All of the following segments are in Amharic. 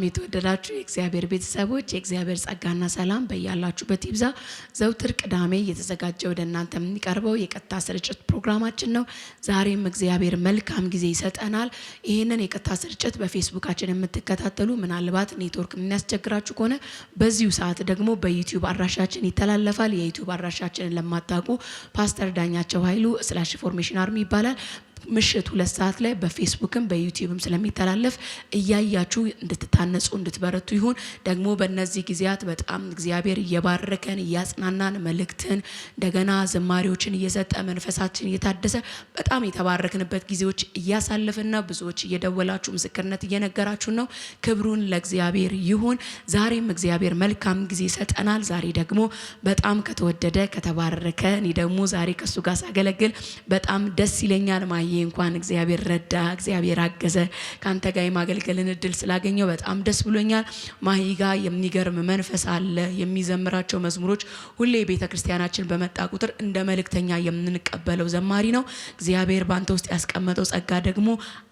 የተወደዳችሁ የእግዚአብሔር ቤተሰቦች የእግዚአብሔር ጸጋና ሰላም በእያላችሁበት ይብዛ። ዘውትር ቅዳሜ እየተዘጋጀ ወደ እናንተ የሚቀርበው የቀጥታ ስርጭት ፕሮግራማችን ነው። ዛሬም እግዚአብሔር መልካም ጊዜ ይሰጠናል። ይህንን የቀጥታ ስርጭት በፌስቡካችን የምትከታተሉ ምናልባት ኔትወርክ የሚያስቸግራችሁ ከሆነ በዚሁ ሰዓት ደግሞ በዩቲዩብ አድራሻችን ይተላለፋል። የዩቲዩብ አድራሻችንን ለማታውቁ ፓስተር ዳኛቸው ኃይሉ /ፎርሜሽን አርሚ ይባላል። ምሽት 2 ሰዓት ላይ በፌስቡክም በዩቲዩብም ስለሚተላለፍ እያያችሁ እንድትታነጹ እንድትበረቱ ይሁን። ደግሞ በእነዚህ ጊዜያት በጣም እግዚአብሔር እየባረከን እያጽናናን መልእክትን እንደገና ዝማሬዎችን እየሰጠ መንፈሳችን እየታደሰ በጣም የተባረክንበት ጊዜዎች እያሳለፍን ነው። ብዙዎች እየደወላችሁ ምስክርነት እየነገራችሁ ነው። ክብሩን ለእግዚአብሔር ይሁን። ዛሬም እግዚአብሔር መልካም ጊዜ ይሰጠናል። ዛሬ ደግሞ በጣም ከተወደደ ከተባረከ እኔ ደግሞ ዛሬ ከሱ ጋር ሳገለግል በጣም ደስ ይለኛል። እንኳን እግዚአብሔር ረዳ እግዚአብሔር አገዘ ካንተ ጋር የማገልገልን እድል ስላገኘው በጣም ደስ ብሎኛል። ማሂጋ የሚገርም መንፈስ አለ። የሚዘምራቸው መዝሙሮች ሁሌ ቤተክርስቲያናችን በመጣ ቁጥር እንደ መልእክተኛ የምንቀበለው ዘማሪ ነው። እግዚአብሔር ባንተ ውስጥ ያስቀመጠው ጸጋ ደግሞ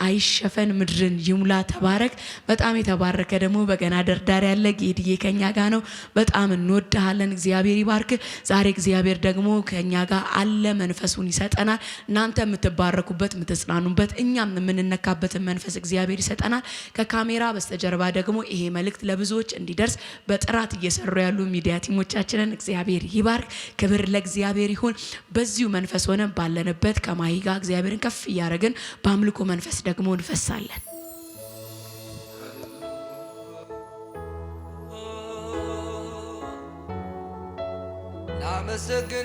አይሸፈን፣ ምድርን ይሙላ። ተባረክ። በጣም የተባረከ ደግሞ በገና ደርዳሪ ያለ ጌድዬ ከኛ ጋር ነው። በጣም እንወድሃለን። እግዚአብሔር ይባርክ። ዛሬ እግዚአብሔር ደግሞ ከኛ ጋር አለ። መንፈሱን ይሰጠናል። እናንተ የምትባረኩበት የምትጽናኑበት እኛም የምንነካበትን መንፈስ እግዚአብሔር ይሰጠናል። ከካሜራ በስተጀርባ ደግሞ ይሄ መልእክት ለብዙዎች እንዲደርስ በጥራት እየሰሩ ያሉ ሚዲያ ቲሞቻችንን እግዚአብሔር ይባርክ። ክብር ለእግዚአብሔር ይሁን። በዚሁ መንፈስ ሆነን ባለንበት ከማሂ ጋር እግዚአብሔርን ከፍ እያደረግን በአምልኮ መንፈስ ደግሞ እንፈሳለን።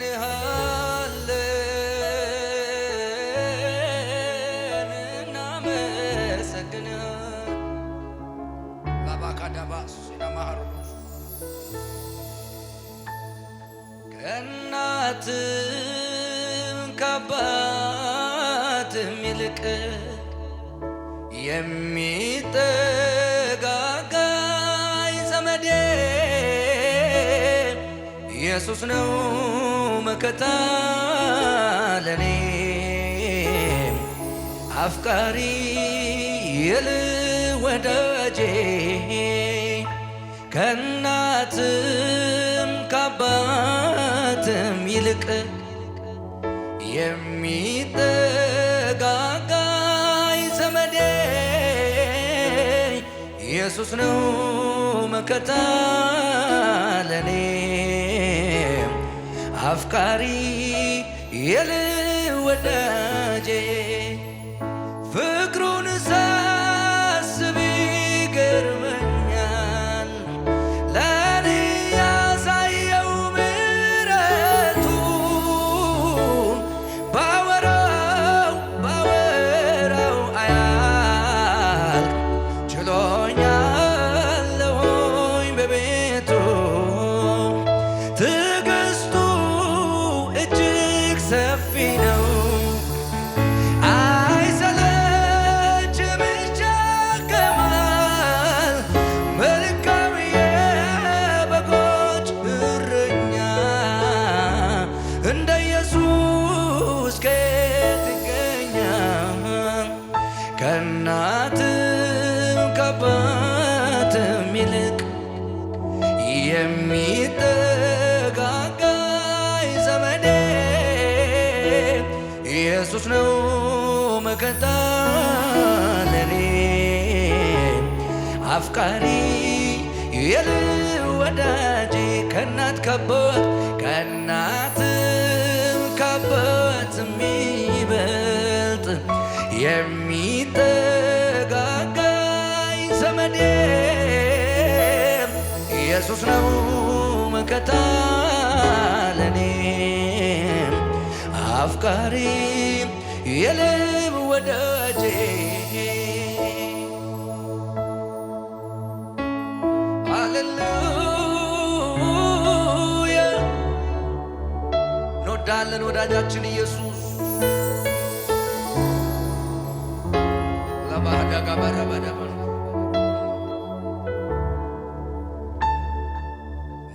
ላመሰግንሃለሁ ከእናትም ከአባትም ይልቅ የሚጠጋጋኝ ዘመዴ ኢየሱስ ነው መከታ ለኔ አፍቃሪ የልወዳጄ ከእናትም ከአባትም ይልቅ የሚጠጋጋኝ ዘመዴ ኢየሱስ ነው መከታ ለኔ አፍቃሪ የልወዳጄ ፍቅሩን ሳስብ ይገርመኛል ለኔ ያሳየው ምሕረቱን ባወራው አያልቅ ችሎኛለሁኝ በቤቱ ትዕግስቱ እጅግ ሰፊ ነው። ከእናትም ከአባትም ይልቅ የሚጠጋጋኝ ዘመዴ ኢየሱስ ነው መከታ ለኔ አፍቃሪ የልወዳጄ ከእናት ከአባትም ከአባትም ይበልጥ የሚጠጋጋኝ ዘመዴ ኢየሱስ ነው መከታ ለኔ አፍቃሪ የልብ ወዳጄ ሃሌሉያ እንወዳለን ወዳጃችን ኢየሱስ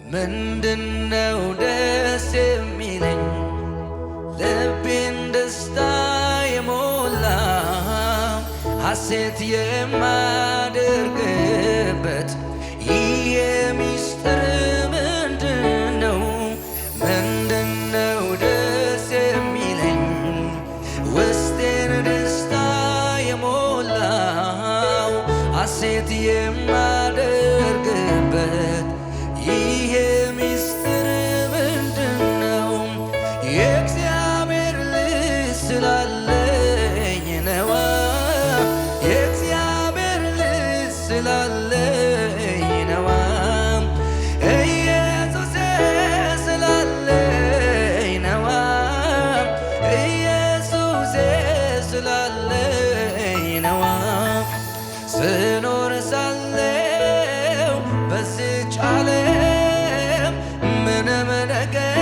ምንድነው ደስ የሚለኝ ልቤን ደስታ የሞላ ሐሴት የማደርግበት ይህ ሚስጥር ምንድነው? ምንድነው ደስ የሚለኝ ውስጤን ደስታ የሞላው ሐሴት የማደርግበት ይህ ሚስጥር ምንድነው? የእግዚአብሔር ልጅ ስላለኝ ነዋ። የእግዚአብሔር ልጅ ስላለኝ ነዋ። ኢየሱስ ስላለኝ ነዋ። ኢየሱስ ስላለኝ ነዋ። ስኖር ሳለው በዚች ዓለም ምንም ነገር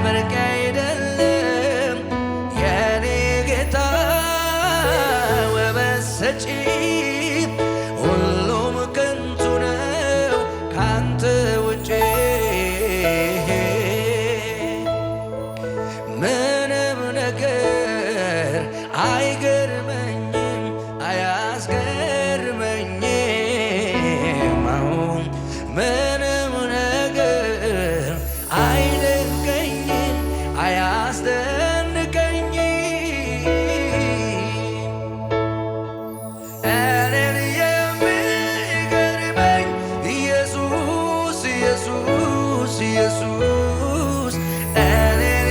ብርቅ አይደለም። የኔ ጌታ ውበት ሰጪ ሁሉም ከንቱ ነው ካንተ ውጪ። ምንም ነገር አይገርመኝም አያስገርመኝም። አሁን ምንም ነገር አይደንቀኝም አያስደንቀኝም። እኔን የሚገርመኝ ኢየሱስ ኢየሱስ ኢየሱስ እኔን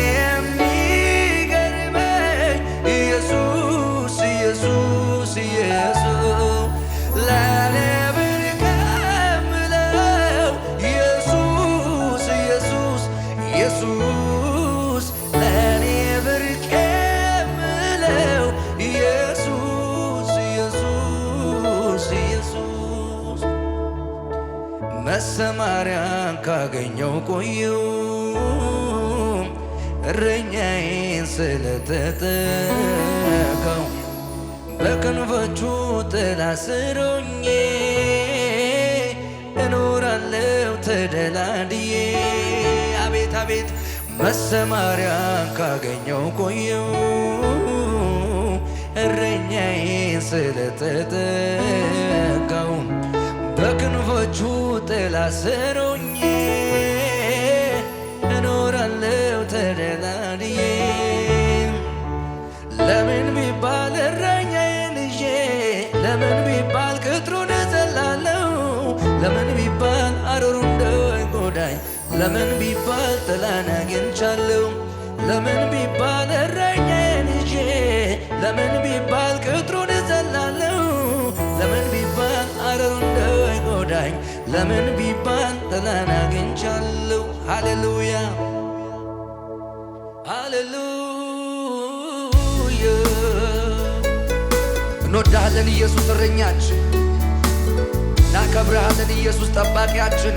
የሚገርመኝ ኢየሱስ ኢየሱስ ኢየሱስ ለኔ ብርቅ የምለው ኢየሱስ ኢየሱስ ኢየሱስ ለኔ ብርቅ የምለው ኢየሱስ ኢየሱስ ኢየሱስ መሰማሪያን ካገኘው ቆየው እረኛዬን ስለተጠጋው በክንፎቹ ጥላ ስር ሆኜ እኖራለሁ ተደላድዬ። አቤት አቤት መሰማሪያን ካገኘው ቆየው እረኛዬን ስለተጠጋው በክንፎቹ ጥላ ስር ሆኜ እኖራለሁ ተደላድዬ። ለምን ቢባል እረኛዬን ይዤ፣ ለምን ቢባል ቅጥሩን እዘላለሁ፣ ለምን ቢባል አረሩ እንዳይጎዳኝ፣ ለምን ቢባል ጥላን አግኝቻለሁ፣ ለምን ቢባል እረኛዬን ይዤ፣ ለምን ቢባል ቅጥሩን እዘላለሁ፣ ለምን ቢባል አረሩ እንዳይጎዳኝ፣ ለምን ቢባል ጥላን አግኝቻለሁ። ሃሌሉያ ሃሌሉያ። እንወዳሃለን ኢየሱስ እረኛችን፣ እናከብረሃለን ኢየሱስ ጠባቂያችን።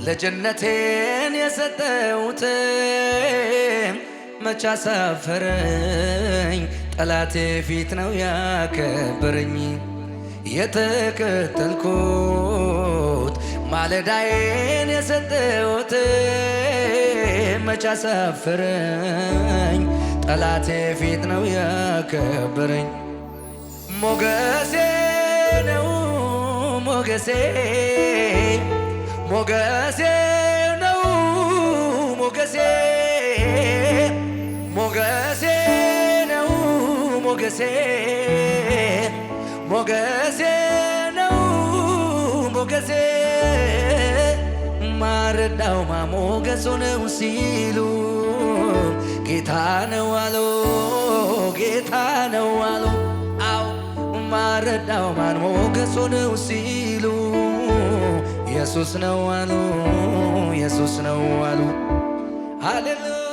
ለጀነቴን የሰጠሁት መች አሳፈረኝ ጠላቴ ፊት ነው ያከበረኝ የተከተልኩት ማለዳዬን የሰጠሁት መች አሳፈረኝ ጠላቴ ፊት ነው ያከበረኝ ሞገሴ ነው ሞገሴ ሞገሴ ነው ሞገሴ ሞገሴ ነው ሞገሴ ሞገሴ ነው ሞገሴ ማረዳው ማሞገሱ ነው ሲሉ ጌታ ነው አሉ ጌታ ነው አሉ አው ማረዳው ማን ሞገሱ ነው ሲሉ ኢየሱስ ነው አሉ ኢየሱስ ነው አሉ ሃሌሉያ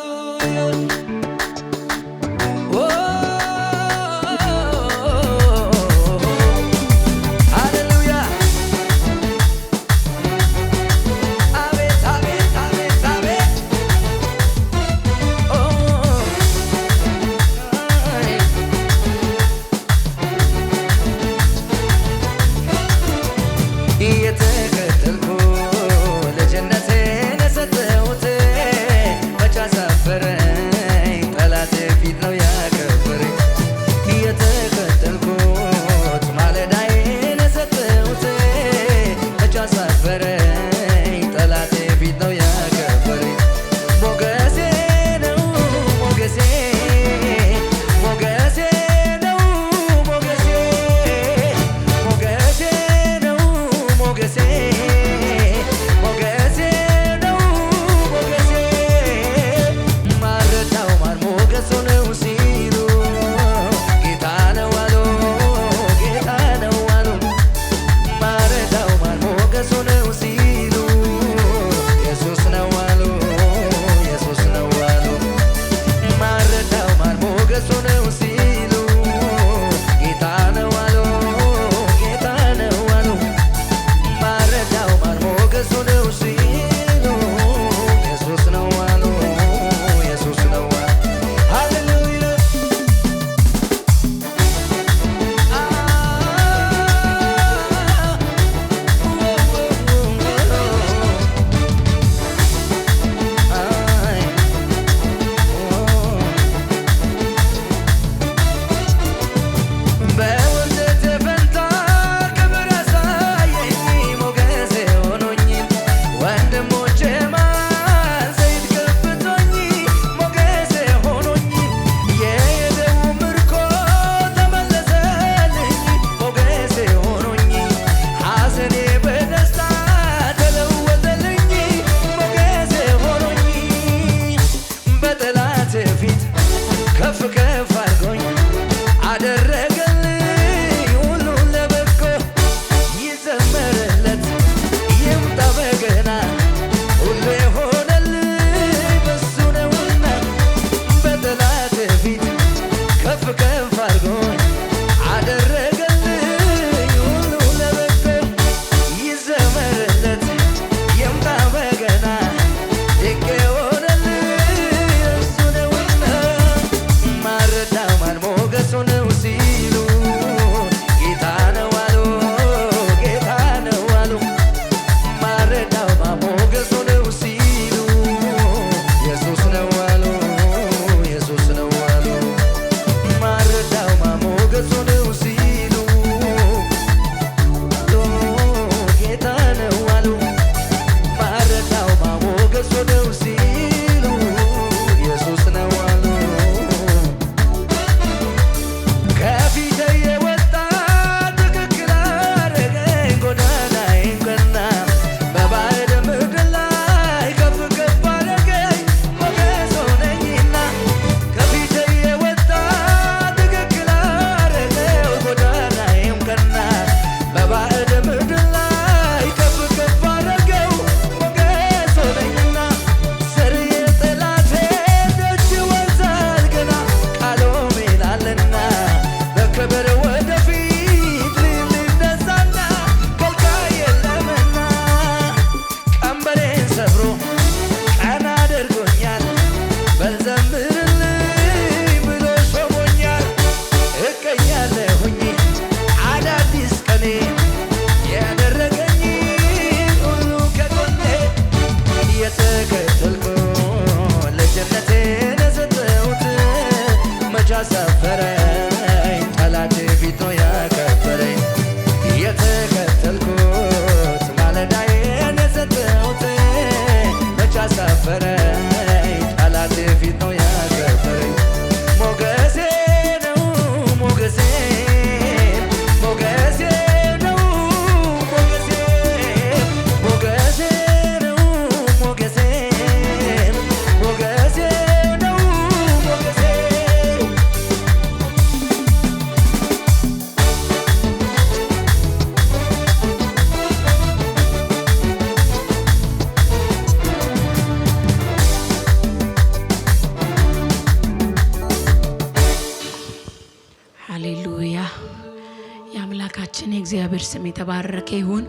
እግዚአብሔር ስም የተባረከ ይሁን።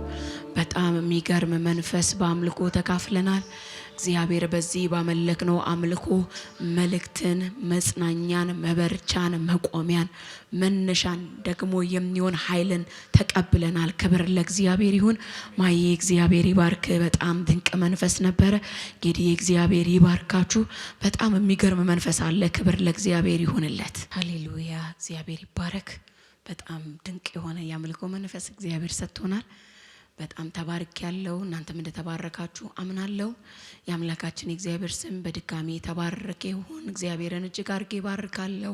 በጣም የሚገርም መንፈስ በአምልኮ ተካፍለናል። እግዚአብሔር በዚህ ባመለክነው አምልኮ መልእክትን፣ መጽናኛን፣ መበርቻን፣ መቆሚያን፣ መነሻን ደግሞ የሚሆን ኃይልን ተቀብለናል። ክብር ለእግዚአብሔር ይሁን። ማዬ እግዚአብሔር ይባርክ። በጣም ድንቅ መንፈስ ነበረ። ጌዲዬ እግዚአብሔር ይባርካችሁ። በጣም የሚገርም መንፈስ አለ። ክብር ለእግዚአብሔር ይሁንለት። ሃሌሉያ። እግዚአብሔር ይባረክ። በጣም ድንቅ የሆነ የአምልኮ መንፈስ እግዚአብሔር ሰጥቶናል። በጣም ተባርክ ያለው እናንተም እንደተባረካችሁ አምናለሁ። የአምላካችን የእግዚአብሔር ስም በድጋሚ ተባረከ ይሁን። እግዚአብሔርን እጅግ አድርጌ ባርካለሁ።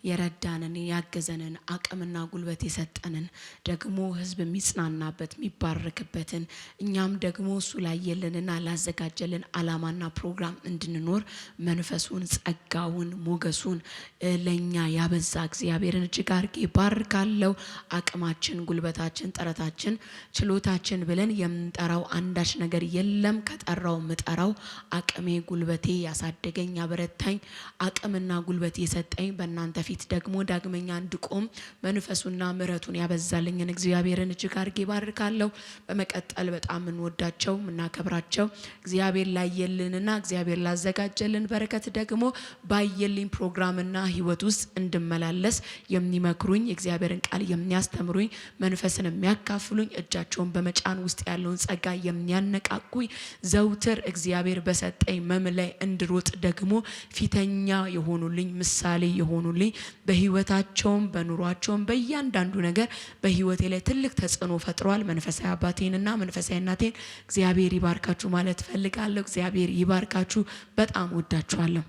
የረዳንን ያገዘንን አቅምና ጉልበት የሰጠንን ደግሞ ሕዝብ የሚጽናናበት የሚባረክበትን እኛም ደግሞ እሱ ላየልንና ላዘጋጀልን ዓላማና ፕሮግራም እንድንኖር መንፈሱን፣ ጸጋውን፣ ሞገሱን ለኛ ያበዛ እግዚአብሔርን እጅግ አድርጌ ባርካለሁ። አቅማችን፣ ጉልበታችን፣ ጥረታችን፣ ችሎታ ብለን የምንጠራው አንዳች ነገር የለም። ከጠራው ምጠራው አቅሜ ጉልበቴ ያሳደገኝ ያበረታኝ አቅምና ጉልበት የሰጠኝ በእናንተ ፊት ደግሞ ዳግመኛ እንድቆም መንፈሱና ምሕረቱን ያበዛልኝን እግዚአብሔርን እጅግ አድርጌ ባርካለሁ። በመቀጠል በጣም እንወዳቸው እናከብራቸው እግዚአብሔር ላየልንና እግዚአብሔር ላዘጋጀልን በረከት ደግሞ ባየልኝ ፕሮግራምና ህይወት ውስጥ እንድመላለስ የሚመክሩኝ እግዚአብሔርን ቃል የሚያስተምሩኝ መንፈስን የሚያካፍሉኝ እጃቸውን በመጫን ውስጥ ያለውን ጸጋ የሚያነቃቁኝ ዘውትር እግዚአብሔር በሰጠኝ መምላይ እንድሮጥ ደግሞ ፊተኛ የሆኑልኝ ምሳሌ የሆኑልኝ በህይወታቸውም በኑሯቸውም በእያንዳንዱ ነገር በህይወቴ ላይ ትልቅ ተጽዕኖ ፈጥሯል። መንፈሳዊ አባቴንና መንፈሳዊ እናቴን እግዚአብሔር ይባርካችሁ ማለት ፈልጋለሁ። እግዚአብሔር ይባርካችሁ። በጣም ወዳችኋለሁ።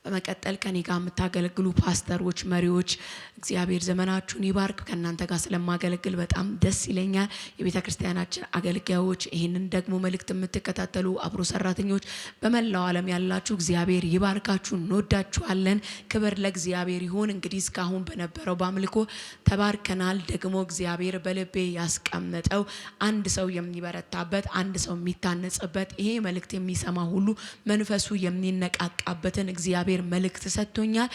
በመቀጠል ከኔ ጋር የምታገለግሉ ፓስተሮች፣ መሪዎች እግዚአብሔር ዘመናችሁን ይባርክ። ከእናንተ ጋር ስለማገለግል በጣም ደስ ይለኛል። የቤተ ክርስቲያናችን አገልጋዮች፣ ይህንን ደግሞ መልእክት የምትከታተሉ አብሮ ሰራተኞች፣ በመላው ዓለም ያላችሁ እግዚአብሔር ይባርካችሁ። እንወዳችኋለን። ክብር ለእግዚአብሔር ይሁን። እንግዲህ እስካሁን በነበረው በአምልኮ ተባርከናል። ደግሞ እግዚአብሔር በልቤ ያስቀመጠው አንድ ሰው የሚበረታበት፣ አንድ ሰው የሚታነጽበት፣ ይሄ መልእክት የሚሰማ ሁሉ መንፈሱ የሚነቃቃበትን እግዚአብሔር መልእክት ሰጥቶኛል።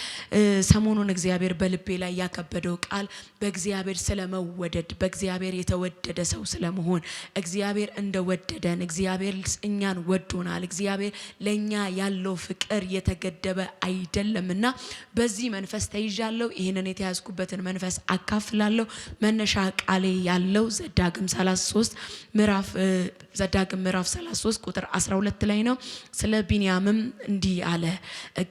ሰሞኑን እግዚአብሔር በልቤ ላይ ያከበደው ቃል በእግዚአብሔር ስለመወደድ፣ በእግዚአብሔር የተወደደ ሰው ስለመሆን፣ እግዚአብሔር እንደወደደን፣ እግዚአብሔር እኛን ወዶናል፣ እግዚአብሔር ለኛ ያለው ፍቅር የተገደበ አይደለምና በዚህ መንፈስ ተይዣለሁ። ይሄንን የተያዝኩበትን መንፈስ አካፍላለሁ። መነሻ ቃሌ ያለው ዘዳግም 33 ቁጥር 12 ላይ ነው። ስለ ቢንያምም እንዲህ አለ፣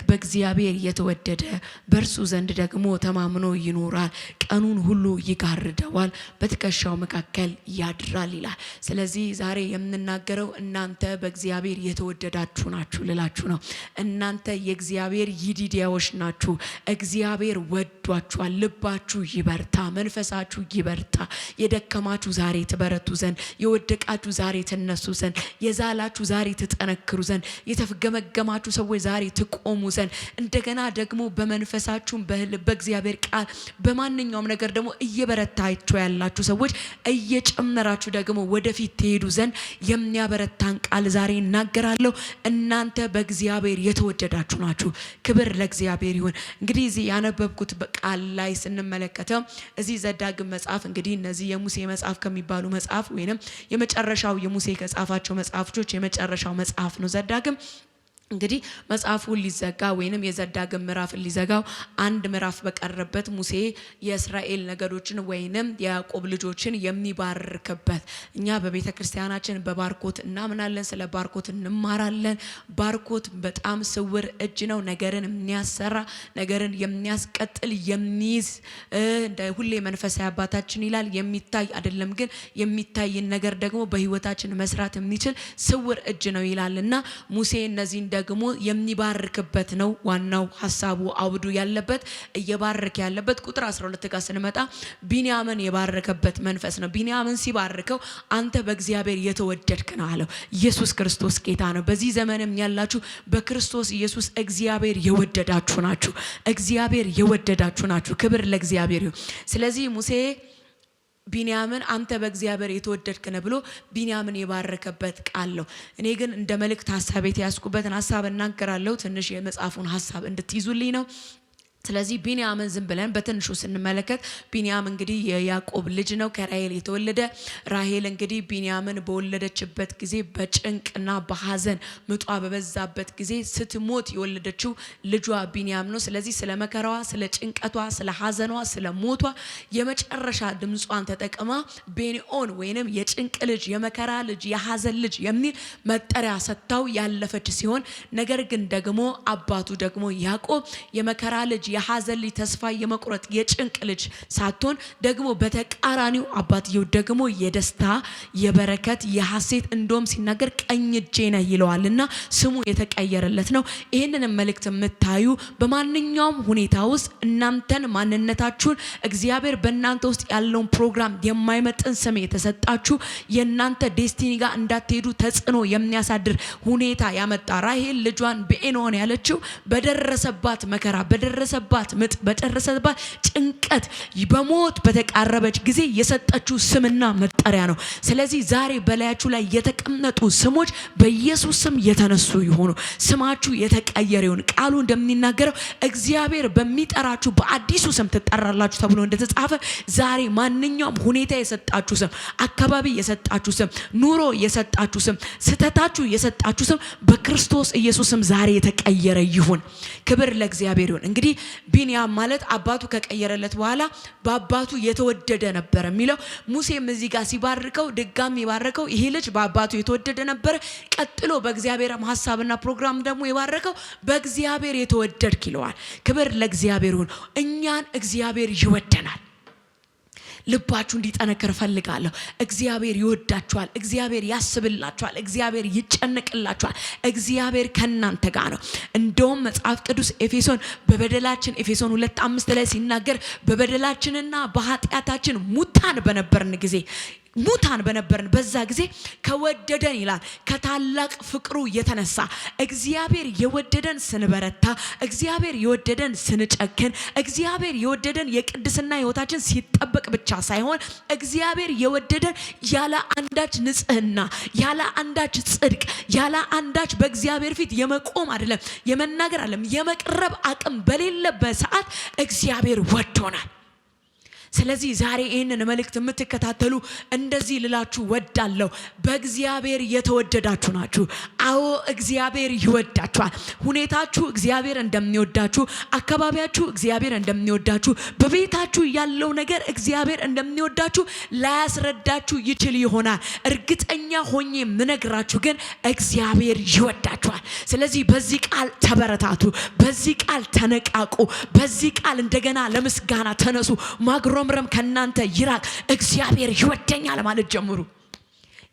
በእግዚአብሔር የተወደደ በእርሱ ዘንድ ደግሞ ተማምኖ ይኖራል፣ ቀኑን ሁሉ ይጋርደዋል፣ በትከሻው መካከል ያድራል ይላል። ስለዚህ ዛሬ የምንናገረው እናንተ በእግዚአብሔር የተወደዳችሁ ናችሁ ልላችሁ ነው። እናንተ የእግዚአብሔር ይዲዲያዎች ናችሁ። እግዚአብሔር ወዷችኋል። ልባችሁ ይበርታ፣ መንፈሳችሁ ይበርታ። የደከማችሁ ዛሬ ትበረቱ ዘንድ፣ የወደቃችሁ ዛሬ ትነሱ ዘንድ፣ የዛላችሁ ዛሬ ትጠነክሩ ዘንድ፣ የተገመገማችሁ ሰዎች ዛሬ ትቆሙ ዘንድ፣ እንደገና ደግሞ በመንፈሳችሁ በእግዚአብሔር ቃል በማንኛውም ነገር ደግሞ እየበረታችሁ ያላችሁ ሰዎች እየጨመራችሁ ደግሞ ወደፊት ትሄዱ ዘንድ የሚያበረታን ቃል ዛሬ እናገራለሁ። እናንተ በእግዚአብሔር የተወደዳችሁ ናችሁ። ክብር ለእግዚአብሔር ይሁን። እንግዲህ እዚህ ያነበብኩት ቃል ላይ ስንመለከተው እዚህ ዘዳግም መጽሐፍ እንግዲህ እነዚህ የሙሴ መጽሐፍ ከሚባሉ መጽሐፍ ወይንም የመጨረሻው የሙሴ ከጻፋቸው መጽሐፎች የመጨረሻው መጽሐፍ ነው ዘዳግም። እንግዲህ መጽሐፉን ሊዘጋ ወይንም የዘዳግም ምዕራፍ ሊዘጋው አንድ ምዕራፍ በቀረበት ሙሴ የእስራኤል ነገዶችን ወይንም የያዕቆብ ልጆችን የሚባርክበት፣ እኛ በቤተ ክርስቲያናችን በባርኮት እናምናለን፣ ስለ ባርኮት እንማራለን። ባርኮት በጣም ስውር እጅ ነው። ነገርን የሚያሰራ ነገርን የሚያስቀጥል የሚይዝ እንደ ሁሌ መንፈሳዊ አባታችን ይላል የሚታይ አይደለም ግን የሚታይን ነገር ደግሞ በህይወታችን መስራት የሚችል ስውር እጅ ነው ይላልና ሙሴ እነዚህን ደግሞ የሚባርክበት ነው። ዋናው ሐሳቡ አውዱ ያለበት እየባረከ ያለበት ቁጥር 12 ጋር ስንመጣ ቢንያምን የባረከበት መንፈስ ነው። ቢንያምን ሲባርከው አንተ በእግዚአብሔር የተወደድክ ነህ አለው። ኢየሱስ ክርስቶስ ጌታ ነው። በዚህ ዘመንም ያላችሁ በክርስቶስ ኢየሱስ እግዚአብሔር የወደዳችሁ ናችሁ። እግዚአብሔር የወደዳችሁ ናችሁ። ክብር ለእግዚአብሔር ይሁን። ስለዚህ ሙሴ ቢንያምን አንተ በእግዚአብሔር የተወደድክ ነህ ብሎ ቢንያምን የባረከበት ቃል ነው። እኔ ግን እንደ መልእክት ሐሳብ የተያዝኩበትን ሐሳብ እናገራለሁ። ትንሽ የመጽሐፉን ሐሳብ እንድትይዙልኝ ነው። ስለዚህ ቢንያምን ዝም ብለን በትንሹ ስንመለከት ቢንያም እንግዲህ የያዕቆብ ልጅ ነው ከራሔል የተወለደ። ራሔል እንግዲህ ቢንያምን በወለደችበት ጊዜ በጭንቅና በሐዘን ምጧ በበዛበት ጊዜ ስትሞት የወለደችው ልጇ ቢንያም ነው። ስለዚህ ስለ መከራዋ፣ ስለ ጭንቀቷ፣ ስለ ሐዘኗ፣ ስለ ሞቷ የመጨረሻ ድምጿን ተጠቅማ ቤንኦን ወይንም የጭንቅ ልጅ፣ የመከራ ልጅ፣ የሐዘን ልጅ የሚል መጠሪያ ሰጥታው ያለፈች ሲሆን ነገር ግን ደግሞ አባቱ ደግሞ ያዕቆብ የመከራ ልጅ፣ የሐዘን ልጅ፣ ተስፋ የመቁረጥ የጭንቅ ልጅ ሳትሆን ደግሞ በተቃራኒው አባትየው ደግሞ የደስታ የበረከት የሐሴት እንደውም ሲናገር ቀኝ እጄ ነህ ይለዋልና ስሙ የተቀየረለት ነው። ይህንን መልእክት የምታዩ በማንኛውም ሁኔታ ውስጥ እናንተን ማንነታችሁን እግዚአብሔር በእናንተ ውስጥ ያለውን ፕሮግራም የማይመጥን ስም የተሰጣችሁ የእናንተ ዴስቲኒ ጋር እንዳትሄዱ ተጽዕኖ የሚያሳድር ሁኔታ ያመጣ ራሔል ልጇን ቤንኦን ያለችው በደረሰባት መከራ በደረሰባት ምጥ በደረሰባት ጭንቀት በሞት በተቃረበች ጊዜ የሰጠችው ስምና መጠሪያ ነው። ስለዚህ ዛሬ በላያችሁ ላይ የተቀመጡ ስሞች በኢየሱስ ስም የተነሱ ይሆኑ። ስማችሁ የተቀየረ ይሁን። ቃሉ እንደሚናገረው እግዚአብሔር በሚጠራችሁ በአዲሱ ስም ትጠራላችሁ ተብሎ እንደተጻፈ ዛሬ ማንኛውም ሁኔታ የሰጣችሁ ስም፣ አካባቢ የሰጣችሁ ስም፣ ኑሮ የሰጣችሁ ስም፣ ስተታችሁ የሰጣችሁ ስም በክርስቶስ ኢየሱስ ስም ዛሬ የተቀየረ ይሁን። ክብር ለእግዚአብሔር ይሁን። እንግዲህ ቢንያም ማለት አባቱ ከቀየረለት በኋላ በአባቱ የተወደደ ነበር የሚለው ሙሴም እዚህ ጋር ሲባርከው ድጋሚ የባረከው ይሄ ልጅ በአባቱ የተወደደ ነበር። ቀጥሎ በእግዚአብሔር ሐሳብና ፕሮግራም ደግሞ የባረከው በእግዚአብሔር የተወደድክ ይለዋል። ክብር ለእግዚአብሔር ይሁን። እኛን እግዚአብሔር ይወደናል። ልባችሁ እንዲጠነክር ፈልጋለሁ። እግዚአብሔር ይወዳችኋል። እግዚአብሔር ያስብላችኋል። እግዚአብሔር ይጨነቅላችኋል። እግዚአብሔር ከናንተ ጋር ነው። እንደውም መጽሐፍ ቅዱስ ኤፌሶን 2:5 ላይ ሲናገር በበደላችንና በኃጢአታችን ሙታን በነበርን በዛ ጊዜ ከወደደን ይላል ከታላቅ ፍቅሩ የተነሳ እግዚአብሔር የወደደን ስንበረታ፣ እግዚአብሔር የወደደን ስንጨክን፣ እግዚአብሔር የወደደን የቅድስና ሕይወታችን ሲጠበቅ ብቻ ሳይሆን እግዚአብሔር የወደደን ያለ አንዳች ንጽህና፣ ያለ አንዳች ጽድቅ፣ ያለ አንዳች በእግዚአብሔር ፊት የመቆም አይደለም የመናገር አይደለም የመቅረብ አቅም በሌለበት ሰዓት እግዚአብሔር ወዶናል። ስለዚህ ዛሬ ይህንን መልእክት የምትከታተሉ እንደዚህ ልላችሁ ወዳለሁ። በእግዚአብሔር የተወደዳችሁ ናችሁ። አዎ እግዚአብሔር ይወዳችኋል። ሁኔታችሁ እግዚአብሔር እንደሚወዳችሁ፣ አካባቢያችሁ እግዚአብሔር እንደሚወዳችሁ፣ በቤታችሁ ያለው ነገር እግዚአብሔር እንደሚወዳችሁ ላያስረዳችሁ ይችል ይሆናል። እርግጠኛ ሆኜ የምነግራችሁ ግን እግዚአብሔር ይወዳችኋል። ስለዚህ በዚህ ቃል ተበረታቱ፣ በዚህ ቃል ተነቃቁ፣ በዚህ ቃል እንደገና ለምስጋና ተነሱ። ማግሮምረም ከናንተ ይራቅ። እግዚአብሔር ይወደኛል ማለት ጀምሩ።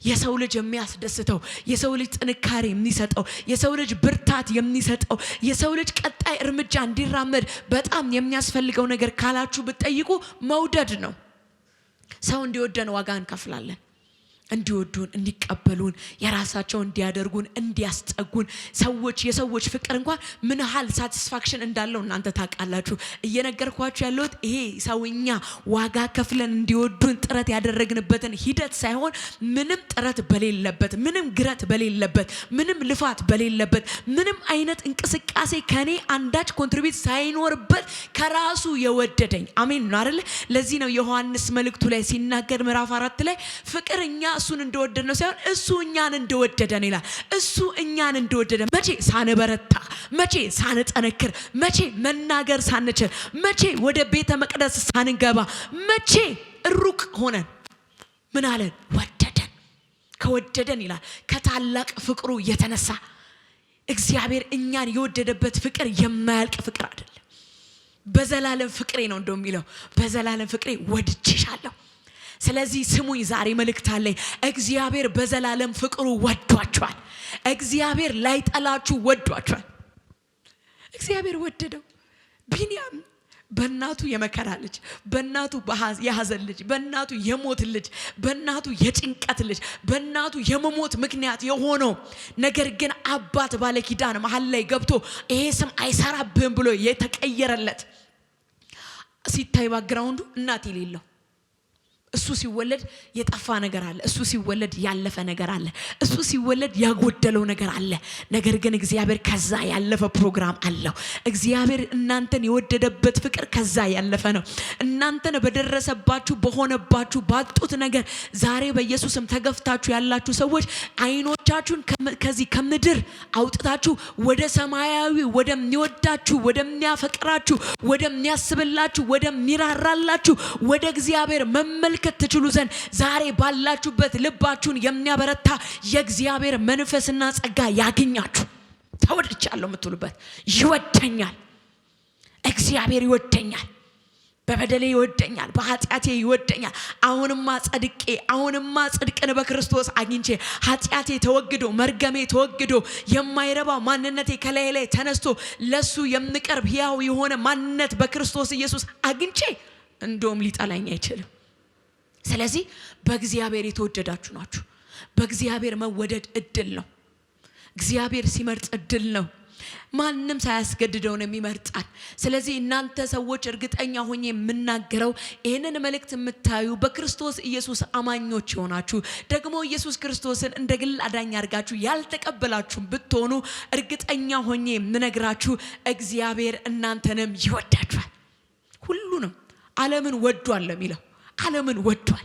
የሰው ልጅ የሚያስደስተው፣ የሰው ልጅ ጥንካሬ የሚሰጠው፣ የሰው ልጅ ብርታት የሚሰጠው፣ የሰው ልጅ ቀጣይ እርምጃ እንዲራመድ በጣም የሚያስፈልገው ነገር ካላችሁ ብትጠይቁ መውደድ ነው። ሰው እንዲወደን ዋጋ እንከፍላለን። እንዲወዱን፣ እንዲቀበሉን፣ የራሳቸው እንዲያደርጉን፣ እንዲያስጠጉን የሰዎች ፍቅር እንኳን ምን ያህል ሳቲስፋክሽን እንዳለው እናንተ ታውቃላችሁ። እየነገርኳችሁ ያለሁት ይሄ ሰውኛ ዋጋ ከፍለን እንዲወዱን ጥረት ያደረግንበትን ሂደት ሳይሆን ምንም ጥረት በሌለበት፣ ምንም ግረት በሌለበት፣ ምንም ልፋት በሌለበት፣ ምንም አይነት እንቅስቃሴ ከኔ አንዳች ኮንትሪቢዩት ሳይኖርበት ከራሱ የወደደኝ አሜን ነው አይደል? ለዚህ ነው ዮሐንስ መልእክቱ ላይ ሲናገር ምዕራፍ 4 ላይ ፍቅርኛ እሱን እንደወደደ ነው ሳይሆን እሱ እኛን እንደወደደ ነው ይላል። እሱ እኛን እንደወደደ መቼ? ሳንበረታ፣ መቼ? ሳንጠነክር፣ መቼ? መናገር ሳንችል፣ መቼ? ወደ ቤተ መቅደስ ሳንገባ፣ መቼ? ሩቅ ሆነን ምን አለን? ወደደን። ከወደደን ይላል ከታላቅ ፍቅሩ የተነሳ እግዚአብሔር እኛን የወደደበት ፍቅር የማያልቅ ፍቅር አይደለም። በዘላለም ፍቅሬ ነው እንደው የሚለው በዘላለም ፍቅሬ ወድጄሻለሁ። ስለዚህ ስሙኝ፣ ዛሬ መልእክት አለኝ። እግዚአብሔር በዘላለም ፍቅሩ ወዷቸዋል። እግዚአብሔር ላይጠላችሁ ወዷቸዋል። እግዚአብሔር ወደደው። ቢንያም በእናቱ የመከራ ልጅ፣ በእናቱ የሐዘን ልጅ፣ በእናቱ የሞት ልጅ፣ በእናቱ የጭንቀት ልጅ፣ በእናቱ የመሞት ምክንያት የሆነው ነገር ግን አባት ባለ ኪዳን መሀል ላይ ገብቶ ይሄ ስም አይሰራብህም ብሎ የተቀየረለት ሲታይ ባግራውንዱ እናት የሌለው እሱ ሲወለድ የጠፋ ነገር አለ። እሱ ሲወለድ ያለፈ ነገር አለ። እሱ ሲወለድ ያጎደለው ነገር አለ። ነገር ግን እግዚአብሔር ከዛ ያለፈ ፕሮግራም አለው። እግዚአብሔር እናንተን የወደደበት ፍቅር ከዛ ያለፈ ነው። እናንተን በደረሰባችሁ በሆነባችሁ ባጡት ነገር ዛሬ በኢየሱስም ተገፍታችሁ ያላችሁ ሰዎች አይኖቻችሁን ከዚህ ከምድር አውጥታችሁ ወደ ሰማያዊ ወደሚወዳችሁ ወደሚያፈቅራችሁ ወደሚያስብላችሁ ወደሚራራላችሁ ወደ እግዚአብሔር መመልከት ትችሉ ዘንድ ዛሬ ባላችሁበት ልባችሁን የሚያበረታ የእግዚአብሔር መንፈስና ጸጋ ያገኛችሁ። ተወድቻለሁ የምትሉበት ይወደኛል፣ እግዚአብሔር ይወደኛል፣ በበደሌ ይወደኛል፣ በኃጢአቴ ይወደኛል። አሁንማ ጽድቅን በክርስቶስ አግኝቼ ኃጢአቴ ተወግዶ መርገሜ ተወግዶ የማይረባ ማንነቴ ከላይ ላይ ተነስቶ ለሱ የምቀርብ ሕያው የሆነ ማንነት በክርስቶስ ኢየሱስ አግኝቼ እንደውም ሊጠላኝ አይችልም። ስለዚህ በእግዚአብሔር የተወደዳችሁ ናችሁ። በእግዚአብሔር መወደድ እድል ነው። እግዚአብሔር ሲመርጥ እድል ነው። ማንም ሳያስገድደው ነው የሚመርጣል። ስለዚህ እናንተ ሰዎች እርግጠኛ ሆኜ የምናገረው ይህንን መልእክት የምታዩ በክርስቶስ ኢየሱስ አማኞች ሆናችሁ ደግሞ ኢየሱስ ክርስቶስን እንደ ግል አዳኝ አድርጋችሁ ያልተቀበላችሁ ብትሆኑ እርግጠኛ ሆኜ የምነግራችሁ እግዚአብሔር እናንተንም ይወዳችኋል። ሁሉንም ዓለምን ወዷል ለሚለው ዓለምን ወዷል።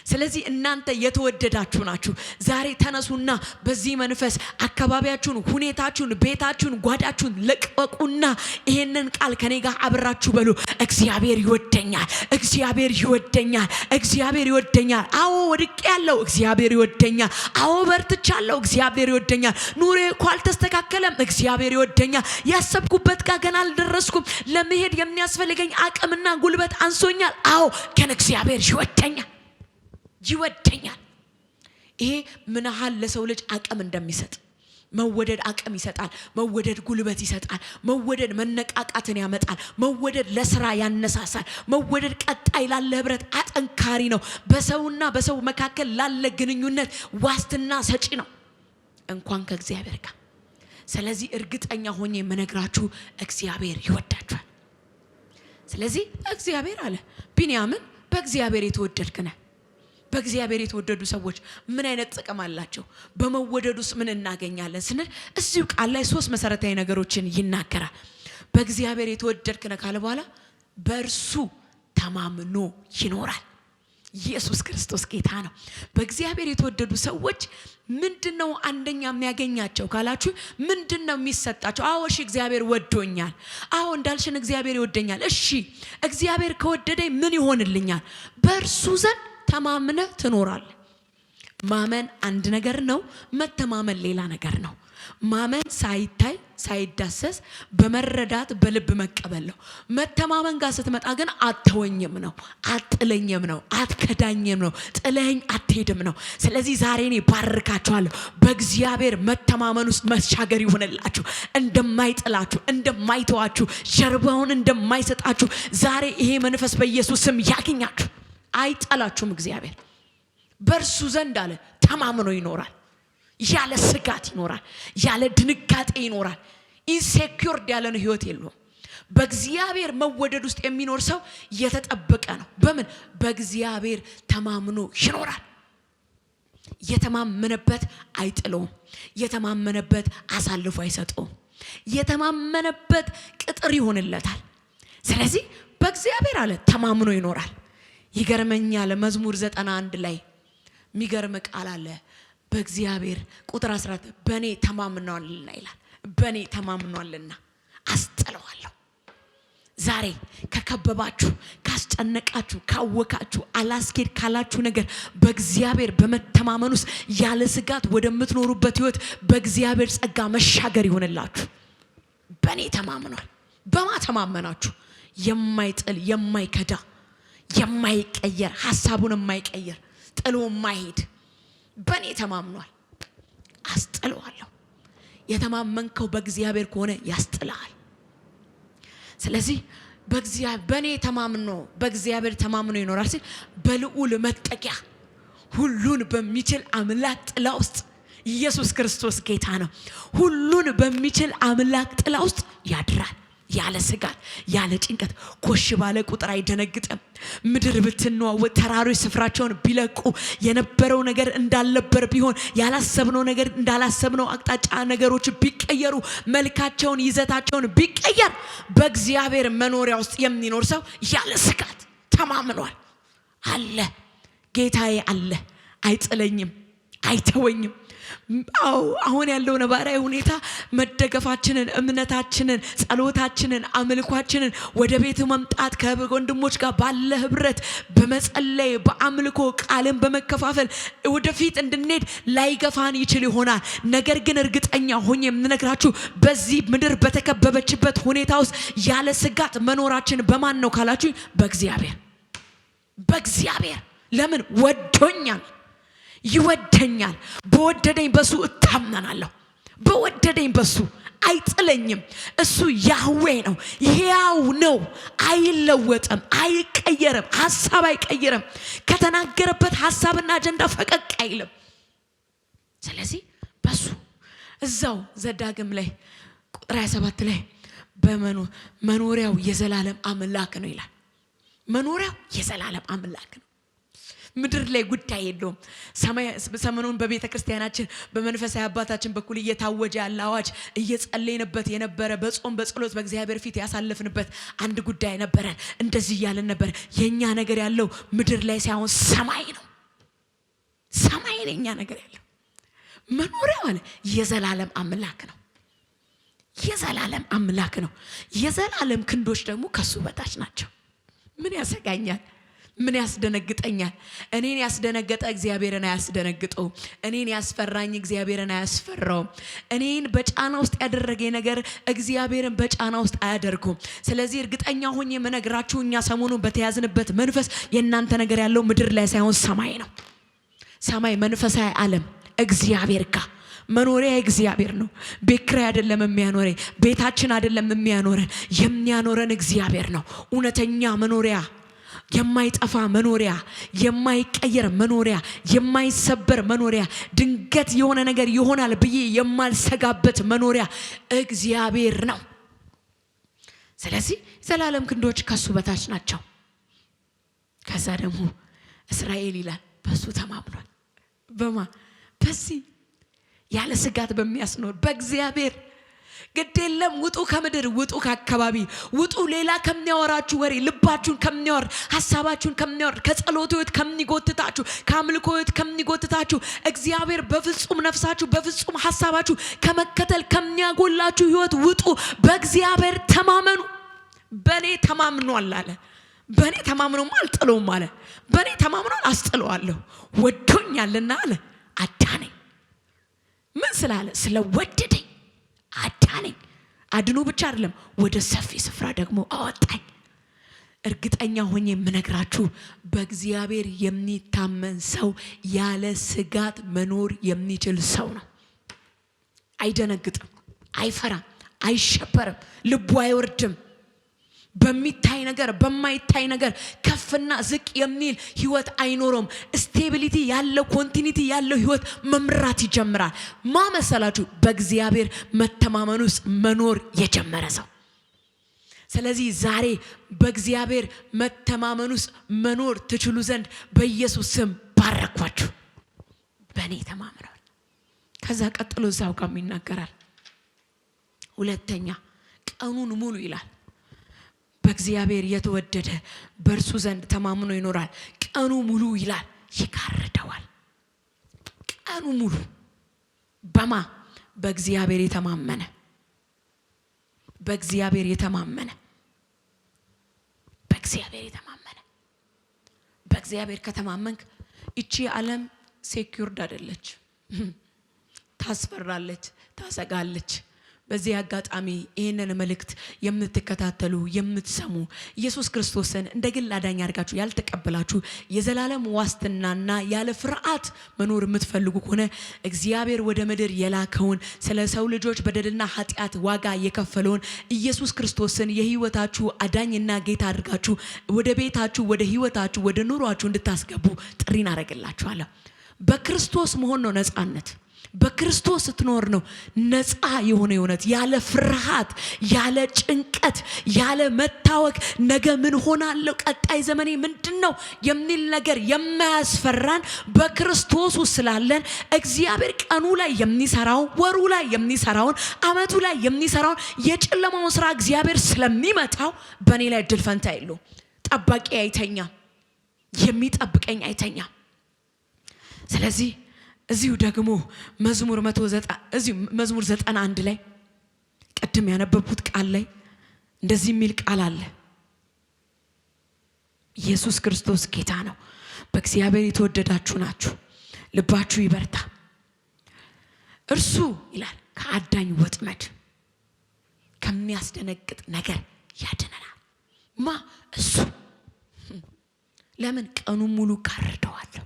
ስለዚህ እናንተ የተወደዳችሁ ናችሁ። ዛሬ ተነሱና በዚህ መንፈስ አካባቢያችሁን፣ ሁኔታችሁን፣ ቤታችሁን፣ ጓዳችሁን ለቅቁና ይሄንን ቃል ከኔ ጋር አብራችሁ በሉ። እግዚአብሔር ይወደኛል፣ እግዚአብሔር ይወደኛል፣ እግዚአብሔር ይወደኛል። አዎ ወድቄያለሁ፣ እግዚአብሔር ይወደኛል። አዎ በርትቻለሁ፣ እግዚአብሔር ይወደኛል። ኑሬ እኮ አልተስተካከለም፣ እግዚአብሔር ይወደኛል። ያሰብኩበት ጋር ገና አልደረስኩም፣ ለመሄድ የሚያስፈልገኝ አቅምና ጉልበት አንሶኛል። አዎ ግን እግዚአብሔር ይወደኛል። ይሄ ምን ያህል ለሰው ልጅ አቅም እንደሚሰጥ መወደድ አቅም ይሰጣል። መወደድ ጉልበት ይሰጣል። መወደድ መነቃቃትን ያመጣል። መወደድ ለስራ ያነሳሳል። መወደድ ቀጣይ ላለ ህብረት አጠንካሪ ነው። በሰውና በሰው መካከል ላለ ግንኙነት ዋስትና ሰጪ ነው፣ እንኳን ከእግዚአብሔር ጋር። ስለዚህ እርግጠኛ ሆኜ የምነግራችሁ እግዚአብሔር ይወዳችኋል። ስለዚህ እግዚአብሔር አለ ቢንያምን በእግዚአብሔር የተወደድክ ነህ። በእግዚአብሔር የተወደዱ ሰዎች ምን አይነት ጥቅም አላቸው? በመወደዱስ ምን እናገኛለን ስንል እዚሁ ቃል ላይ 3 መሰረታዊ ነገሮችን ይናገራል። በእግዚአብሔር የተወደድክ ነህ ካለ በኋላ በእርሱ ተማምኖ ይኖራል። ኢየሱስ ክርስቶስ ጌታ ነው። በእግዚአብሔር የተወደዱ ሰዎች ምንድነው አንደኛ የሚያገኛቸው ካላችሁ ምንድነው የሚሰጣቸው? አዎ እሺ እግዚአብሔር ወዶኛል። አዎ እንዳልሽን እግዚአብሔር ይወደኛል። እሺ እግዚአብሔር ከወደደኝ ምን ይሆንልኛል? በእርሱ ዘንድ ተማምነ ትኖራለህ። ማመን አንድ ነገር ነው፣ መተማመን ሌላ ነገር ነው። ማመን ሳይታይ ሳይዳሰስ በመረዳት በልብ መቀበል ነው። መተማመን ጋር ስትመጣ ግን አትተወኝም ነው፣ አትጥለኝም ነው፣ አትከዳኝም ነው፣ ጥለኸኝ አትሄድም ነው። ስለዚህ ዛሬ እኔ ባርካችኋለሁ። በእግዚአብሔር መተማመን ውስጥ መሻገር ይሆንላችሁ። እንደማይጥላችሁ፣ እንደማይተዋችሁ፣ ጀርባውን እንደማይሰጣችሁ ዛሬ ይሄ መንፈስ በኢየሱስ ስም ያገኛችሁ። አይጣላችሁም። እግዚአብሔር በእርሱ ዘንድ አለ ተማምኖ ይኖራል። ያለ ስጋት ይኖራል። ያለ ድንጋጤ ይኖራል። ኢንሴኩርድ ያለ ህይወት የለውም። በእግዚአብሔር መወደድ ውስጥ የሚኖር ሰው የተጠበቀ ነው። በምን? በእግዚአብሔር ተማምኖ ይኖራል። የተማመነበት አይጥለውም። የተማመነበት አሳልፎ አይሰጠውም። የተማመነበት ቅጥር ይሆንለታል። ስለዚህ በእግዚአብሔር አለ ተማምኖ ይኖራል። ይገርመኛል። መዝሙር 91 ላይ የሚገርም ቃል አለ። በእግዚአብሔር ቁጥር 14 በእኔ ተማምኗልና ይላል። በእኔ ተማምኗልና አስጥለዋለሁ። ዛሬ ከከበባችሁ፣ ካስጨነቃችሁ፣ ካወካችሁ፣ አላስኬድ ካላችሁ ነገር በእግዚአብሔር በመተማመን ውስጥ ያለ ስጋት ወደምትኖሩበት ህይወት በእግዚአብሔር ጸጋ መሻገር ይሆንላችሁ። በእኔ ተማምኗል። በማ ተማመናችሁ? የማይጥል የማይከዳ የማይቀየር ሐሳቡን የማይቀየር ጥሎ የማይሄድ በእኔ ተማምኗል። አስጥለዋለሁ። የተማመንከው በእግዚአብሔር ከሆነ ያስጥልሃል። ስለዚህ በእኔ ተማምኖ በእግዚአብሔር ተማምኖ ይኖራል ሲል በልዑል መጠጊያ ሁሉን በሚችል አምላክ ጥላ ውስጥ ኢየሱስ ክርስቶስ ጌታ ነው። ሁሉን በሚችል አምላክ ጥላ ውስጥ ያድራል። ያለ ስጋት ያለ ጭንቀት ኮሽ ባለ ቁጥር አይደነግጥም። ምድር ብትነዋወጥ ተራሮች ስፍራቸውን ቢለቁ የነበረው ነገር እንዳልነበር ቢሆን ያላሰብነው ነገር እንዳላሰብነው አቅጣጫ ነገሮች ቢቀየሩ መልካቸውን ይዘታቸውን ቢቀየር በእግዚአብሔር መኖሪያ ውስጥ የሚኖር ሰው ያለ ስጋት ተማምኗል። አለ ጌታዬ አለ፣ አይጥለኝም፣ አይተወኝም። አሁን ያለው ነባራዊ ሁኔታ መደገፋችንን፣ እምነታችንን፣ ጸሎታችንን፣ አምልኳችንን ወደ ቤት መምጣት ከወንድሞች ጋር ባለ ህብረት በመጸለይ በአምልኮ ቃልን በመከፋፈል ወደፊት እንድንሄድ ላይገፋን ይችል ይሆናል። ነገር ግን እርግጠኛ ሆኜ የምነግራችሁ በዚህ ምድር በተከበበችበት ሁኔታ ውስጥ ያለ ስጋት መኖራችን በማን ነው ካላችሁ በእግዚአብሔር። ለምን? ወዶኛል፣ ይወደኛል። በወደደኝ በሱ እታመናለሁ። በወደደኝ በሱ አይጥለኝም። እሱ ያህዌ ነው፣ ሕያው ነው፣ አይለወጥም፣ አይቀየርም፣ ሐሳብ አይቀየርም። ከተናገረበት ሐሳብና አጀንዳ ፈቀቅ አይልም። ስለዚህ በሱ እዛው ዘዳግም ላይ ቁጥር 27 ላይ መኖሪያው የዘላለም አምላክ ነው ይላል። መኖሪያው የዘላለም አምላክ ነው። ምድር ላይ ጉዳይ የለውም። ሰሞኑን በቤተ ክርስቲያናችን በመንፈሳዊ አባታችን በኩል እየታወጀ ያለ አዋጅ እየጸለይንበት የነበረ በጾም በጸሎት በእግዚአብሔር ፊት ያሳለፍንበት አንድ ጉዳይ ነበረ። እንደዚህ እያልን ነበር፣ የኛ ነገር ያለው ምድር ላይ ሳይሆን ሰማይ ነው። ሰማይ ነው የኛ ነገር ያለው። መኖሪያው አለ የዘላለም አምላክ ነው። የዘላለም አምላክ ነው። የዘላለም ክንዶች ደግሞ ከሱ በታች ናቸው። ምን ያሰጋኛል? ምን ያስደነግጠኛል? እኔን ያስደነገጠ እግዚአብሔርን አያስደነግጠው። እኔን ያስፈራኝ እግዚአብሔርን አያስፈራው። እኔን በጫና ውስጥ ያደረገ ነገር እግዚአብሔርን በጫና ውስጥ አያደርገው። ስለዚህ እርግጠኛ ሆኜ የምነግራችሁ እኛ ሰሞኑን በተያዝንበት መንፈስ የእናንተ ነገር ያለው ምድር ላይ ሳይሆን ሰማይ ነው። ሰማይ መንፈሳዊ ዓለም እግዚአብሔር ጋር መኖሪያ እግዚአብሔር ነው። ቤት ኪራይ አይደለም የሚያኖረን፣ ቤታችን አይደለም የሚያኖረን እግዚአብሔር ነው። እውነተኛ መኖሪያ፣ የማይጠፋ መኖሪያ፣ የማይቀየር መኖሪያ፣ የማይሰበር መኖሪያ፣ ድንገት የሆነ ነገር ይሆናል ብዬ የማልሰጋበት መኖሪያ እግዚአብሔር ነው። ስለዚህ ዘላለም ክንዶች ከሱ በታች ናቸው። ከዛ ደግሞ እስራኤል ይላል በሱ ተማምኗል። በዚህ ያለ ስጋት በሚያስኖር በእግዚአብሔር ግድ የለም። ውጡ ከምድር፣ ውጡ ከአካባቢ፣ ውጡ ሌላ ከሚያወራችሁ ወሬ፣ ልባችሁን ከሚያወር፣ ሐሳባችሁን ከሚያወር፣ ከጸሎት ሕይወት ከሚጎትታችሁ፣ ከአምልኮ ሕይወት ከሚጎትታችሁ፣ እግዚአብሔር በፍጹም ነፍሳችሁ በፍጹም ሐሳባችሁ ከመከተል ከሚያጎላችሁ ሕይወት ውጡ። በእግዚአብሔር ተማመኑ። በኔ ተማምኗል አለ። በኔ ተማምኖም አልጥለውም አለ። በኔ ተማምኗል አስጥለዋለሁ። ወዶኛልና አለ አዳነኝ። ምን ስላለ? ስለወደደኝ አዳነኝ። አድኖ ብቻ አይደለም ወደ ሰፊ ስፍራ ደግሞ አወጣኝ። እርግጠኛ ሆኜ የምነግራችሁ በእግዚአብሔር የሚታመን ሰው ያለ ስጋት መኖር የሚችል ሰው ነው። አይደነግጥም፣ አይፈራም፣ አይሸበርም፣ ልቡ አይወርድም። በሚታይ ነገር በማይታይ ነገር ከፍና ዝቅ የሚል ህይወት አይኖረውም። ስቴቢሊቲ ያለው ኮንቲኒቲ ያለው ህይወት መምራት ይጀምራል። ማመሰላችሁ በእግዚአብሔር መተማመን ውስጥ መኖር የጀመረ ሰው። ስለዚህ ዛሬ በእግዚአብሔር መተማመን ውስጥ መኖር ትችሉ ዘንድ በኢየሱስ ስም ባረኳችሁ። በእኔ ተማምነዋል። ከዛ ቀጥሎ እዛው ጋር ይናገራል። ሁለተኛ ቀኑን ሙሉ ይላል በእግዚአብሔር የተወደደ በእርሱ ዘንድ ተማምኖ ይኖራል። ቀኑ ሙሉ ይላል ይጋርደዋል። ቀኑ ሙሉ በእግዚአብሔር የተማመነ በእግዚአብሔር ከተማመንክ እቺ ዓለም ሴኩርድ አይደለች፣ ታስፈራለች፣ ታሰጋለች። በዚህ አጋጣሚ ይሄንን መልእክት የምትከታተሉ የምትሰሙ ኢየሱስ ክርስቶስን እንደ ግል አዳኝ አድርጋችሁ ያልተቀበላችሁ የዘላለም ዋስትናና ያለ ፍርሃት መኖር የምትፈልጉ ከሆነ እግዚአብሔር ወደ ምድር የላከውን ስለ ሰው ልጆች በደልና ኃጢአት ዋጋ የከፈለውን ኢየሱስ ክርስቶስን የህይወታችሁ አዳኝና ጌታ አድርጋችሁ ወደ ቤታችሁ፣ ወደ ህይወታችሁ፣ ወደ ኑሯችሁ እንድታስገቡ ጥሪን አደርግላችኋለሁ። በክርስቶስ መሆን ነው ነፃነት። በክርስቶስ ስትኖር ነው ነፃ የሆነ ህይወት፣ ያለ ፍርሃት፣ ያለ ጭንቀት፣ ያለ መታወክ፣ ነገ ምን ሆናለሁ፣ ቀጣይ ዘመኔ ምንድነው የሚል ነገር የማያስፈራን በክርስቶስ ውስጥ ስላለን እግዚአብሔር ቀኑ ላይ የሚሰራው፣ ወሩ ላይ የሚሰራውን፣ አመቱ ላይ የሚሰራውን የጨለማውን ስራ እግዚአብሔር ስለሚመታው በእኔ ላይ ድል ፈንታ የለውም። ጠባቂ አይተኛም፣ የሚጠብቀኝ አይተኛም። ስለዚህ እዚሁ ደግሞ መዝሙር 91 ላይ ቀድም ያነበብኩት ቃል ላይ እንደዚህ የሚል ቃል አለ። ኢየሱስ ክርስቶስ ጌታ ነው። በእግዚአብሔር የተወደዳችሁ ናችሁ፣ ልባችሁ ይበርታ። እርሱ ይላል ከአዳኝ ወጥመድ ከሚያስደነግጥ ነገር ያድነናል። እሱ ለምን? ቀኑን ሙሉ ጋርደዋለሁ፣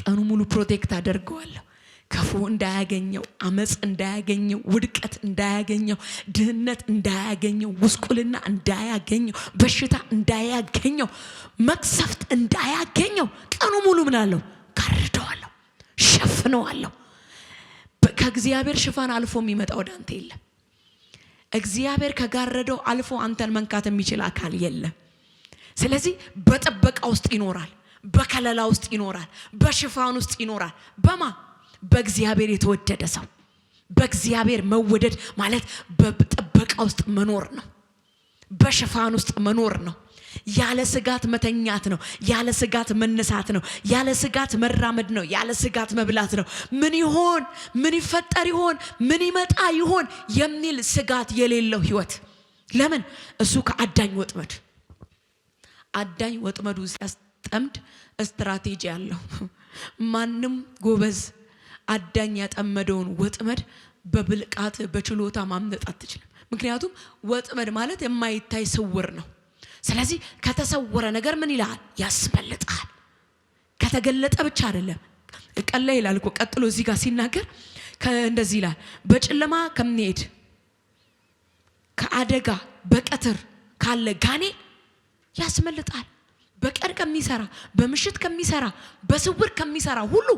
ቀኑ ሙሉ ፕሮቴክት አደርገዋለሁ። ክፉ እንዳያገኘው፣ አመጽ እንዳያገኘው፣ ውድቀት እንዳያገኘው፣ ድህነት እንዳያገኘው፣ ጉስቁልና እንዳያገኘው፣ በሽታ እንዳያገኘው፣ መቅሰፍት እንዳያገኘው ቀኑ ሙሉ ምን አለው? ጋርደዋለሁ፣ ሸፍነዋለሁ። ከእግዚአብሔር ሽፋን አልፎ የሚመጣ ወደ አንተ የለም። እግዚአብሔር ከጋረደው አልፎ አንተን መንካት የሚችል አካል የለም። ስለዚህ በጥበቃ ውስጥ ይኖራል፣ በከለላ ውስጥ ይኖራል፣ በሽፋን ውስጥ ይኖራል። በእግዚአብሔር የተወደደ ሰው። በእግዚአብሔር መወደድ ማለት በጥበቃ ውስጥ መኖር ነው፣ በሽፋን ውስጥ መኖር ነው። ያለ ስጋት መተኛት ነው፣ ያለ ስጋት መነሳት ነው፣ ያለ ስጋት መራመድ ነው፣ ያለ ስጋት መብላት ነው። ምን ይሆን፣ ምን ይፈጠር ይሆን፣ ምን ይመጣ ይሆን የሚል ስጋት የሌለው ህይወት። ለምን? እሱ ከአዳኝ ወጥመድ፣ አዳኝ ወጥመዱ ሲያስጠምድ ስትራቴጂ አለው። ማንም ጎበዝ አዳኝ ያጠመደውን ወጥመድ በብልቃት በችሎታ ማምለጥ አትችልም። ምክንያቱም ወጥመድ ማለት የማይታይ ስውር ነው። ስለዚህ ከተሰወረ ነገር ምን ይላል? ያስመልጣል። ከተገለጠ ብቻ አይደለም፣ ቀላ ይላል እኮ ቀጥሎ እዚህ ጋር ሲናገር እንደዚህ ይላል፣ በጨለማ ከሚሄድ ከአደጋ በቀትር ካለ ጋኔ ያስመልጣል። በቀን ከሚሰራ፣ በምሽት ከሚሰራ፣ በስውር ከሚሰራ ሁሉ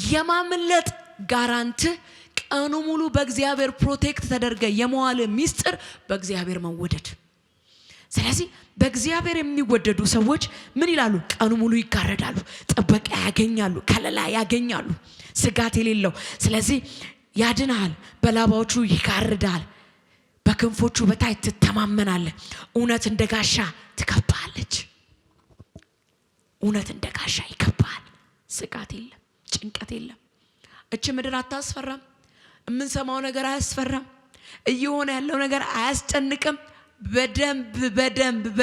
የማምለጥ ጋራንት ቀኑ ሙሉ በእግዚአብሔር ፕሮቴክት ተደርገ የመዋል ሚስጥር በእግዚአብሔር መወደድ። ስለዚህ በእግዚአብሔር የሚወደዱ ሰዎች ምን ይላሉ? ቀኑ ሙሉ ይጋረዳሉ፣ ጥበቃ ያገኛሉ፣ ከለላ ያገኛሉ፣ ስጋት የሌለው። ስለዚህ ያድናል፣ በላባዎቹ ይጋርዳል፣ በክንፎቹ በታች ትተማመናለህ። እውነት እንደ ጋሻ ትከባለች። እውነት እንደ ጋሻ ይከባል። ስጋት የለም፣ ጭንቀት የለም። እቺ ምድር አታስፈራም። የምንሰማው ነገር አያስፈራም። እየሆነ ያለው ነገር አያስጨንቅም። በደንብ